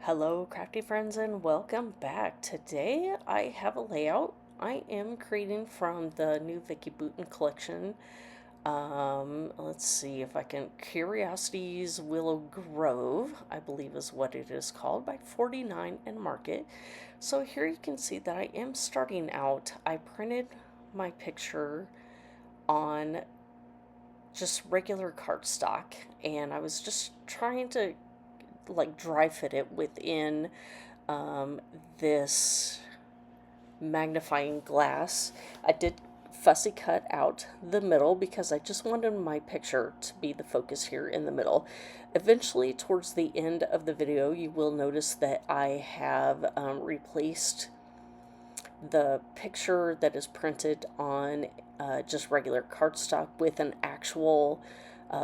Hello, crafty friends, and welcome back. Today I have a layout I am creating from the new Vicky Bouton collection. Let's see if I can. Curiosities Willow Grove, I believe is what it is called, by 49 and Market. So here you can see that I am starting out. I printed my picture on just regular cardstock, and I was just trying to like dry fit it within um, this magnifying glass. I did fussy cut out the middle because I just wanted my picture to be the focus here in the middle. Eventually, towards the end of the video, you will notice that I have replaced the picture that is printed on just regular cardstock with an actual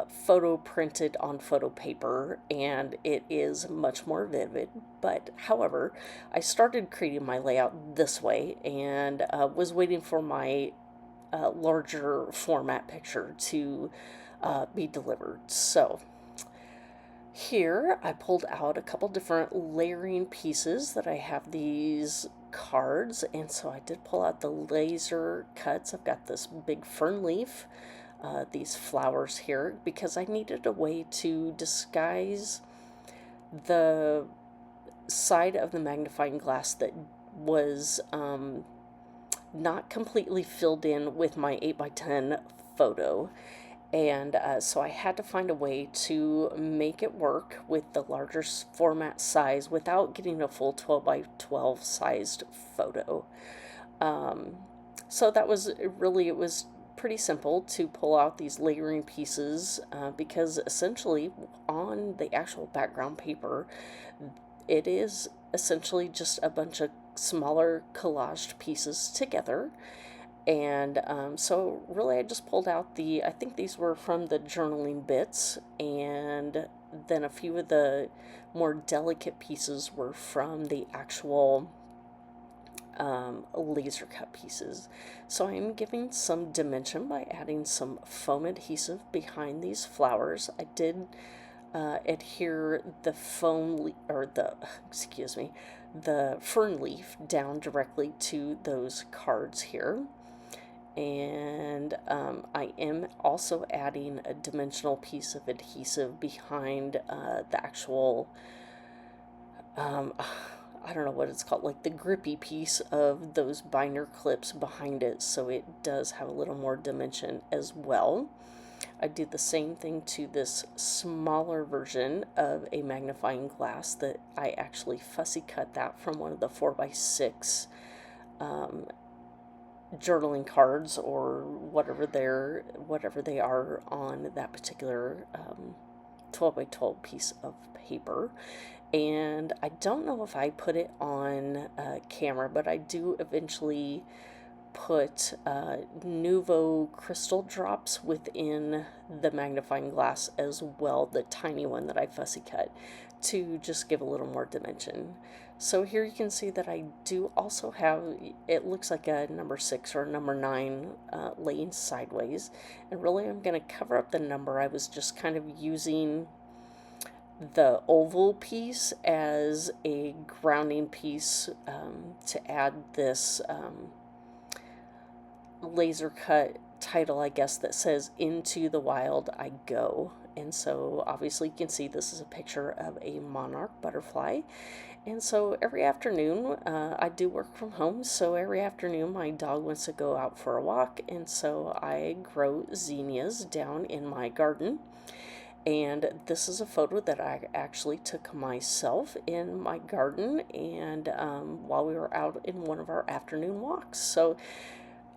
photo printed on photo paper, and it is much more vivid. But however, I started creating my layout this way and was waiting for my larger format picture to be delivered. So here I pulled out a couple different layering pieces that I have these cards, and so I did pull out the laser cuts. I've got this big fern leaf, these flowers here, because I needed a way to disguise the side of the magnifying glass that was not completely filled in with my 8x10 photo. And so I had to find a way to make it work with the larger format size without getting a full 12 by 12 sized photo. Um, so that was really, it was pretty simple to pull out these layering pieces because essentially on the actual background paper, it is essentially just a bunch of smaller collaged pieces together. And so really I just pulled out I think these were from the journaling bits, and then a few of the more delicate pieces were from the actual laser cut pieces. So I'm giving some dimension by adding some foam adhesive behind these flowers. I did adhere the excuse me, the fern leaf down directly to those cards here. And I am also adding a dimensional piece of adhesive behind the actual, I don't know what it's called, like the grippy piece of those binder clips behind it, so it does have a little more dimension as well. I did the same thing to this smaller version of a magnifying glass that I actually fussy cut that from one of the 4x6 journaling cards or whatever they are on that particular 12 by 12 piece of paper. And I don't know if I put it on camera, but I do eventually put Nuvo crystal drops within the magnifying glass as well, the tiny one that I fussy cut, to just give a little more dimension. So here you can see that I do also have, it looks like a number 6 or a number 9 laying sideways, and really I'm going to cover up the number. I was just kind of using the oval piece as a grounding piece to add this laser cut title, I guess, that says "Into the Wild I Go." And so obviously you can see this is a picture of a monarch butterfly. And so every afternoon, I do work from home, so every afternoon my dog wants to go out for a walk, and so I grow zinnias down in my garden. And this is a photo that I actually took myself in my garden, and while we were out in one of our afternoon walks. So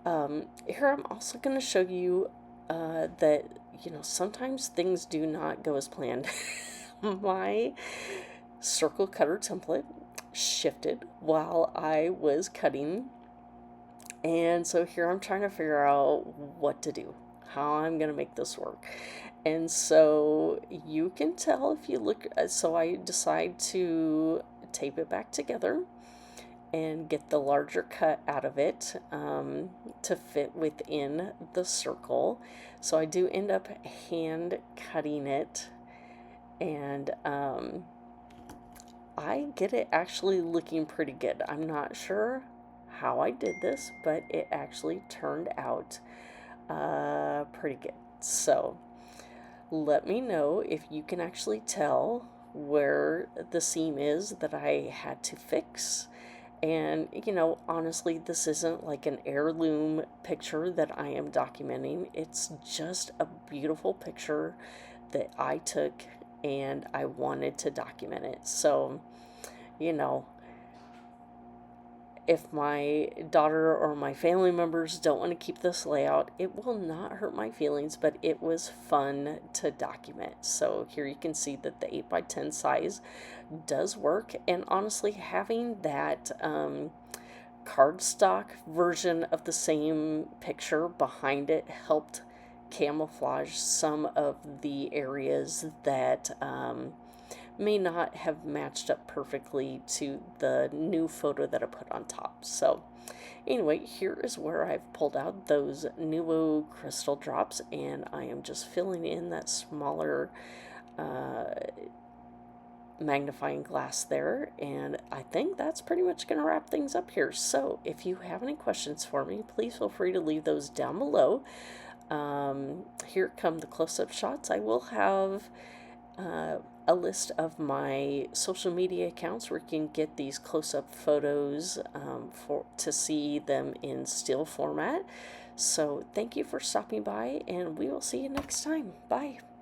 here I'm also going to show you that, sometimes things do not go as planned. My circle cutter template shifted while I was cutting, and so here I'm trying to figure out what to do, how I'm going to make this work. And so you can tell if you look, so I decide to tape it back together and get the larger cut out of it to fit within the circle. So I do end up hand cutting it, and I get it actually looking pretty good. I'm not sure how I did this, but it actually turned out pretty good. So let me know if you can actually tell where the seam is that I had to fix. And, honestly, this isn't like an heirloom picture that I am documenting. It's just a beautiful picture that I took and I wanted to document it. So, you know, if my daughter or my family members don't want to keep this layout, it will not hurt my feelings, but it was fun to document. So here you can see that the 8x10 size does work. And honestly, having that cardstock version of the same picture behind it helped camouflage some of the areas that may not have matched up perfectly to the new photo that I put on top. So anyway, here is where I've pulled out those Nuvo crystal drops, and I am just filling in that smaller uh, magnifying glass there, and I think that's pretty much going to wrap things up here. So if you have any questions for me, please feel free to leave those down below. Here come the close-up shots. I will have a list of my social media accounts where you can get these close-up photos to see them in still format. So thank you for stopping by, and we will see you next time. Bye.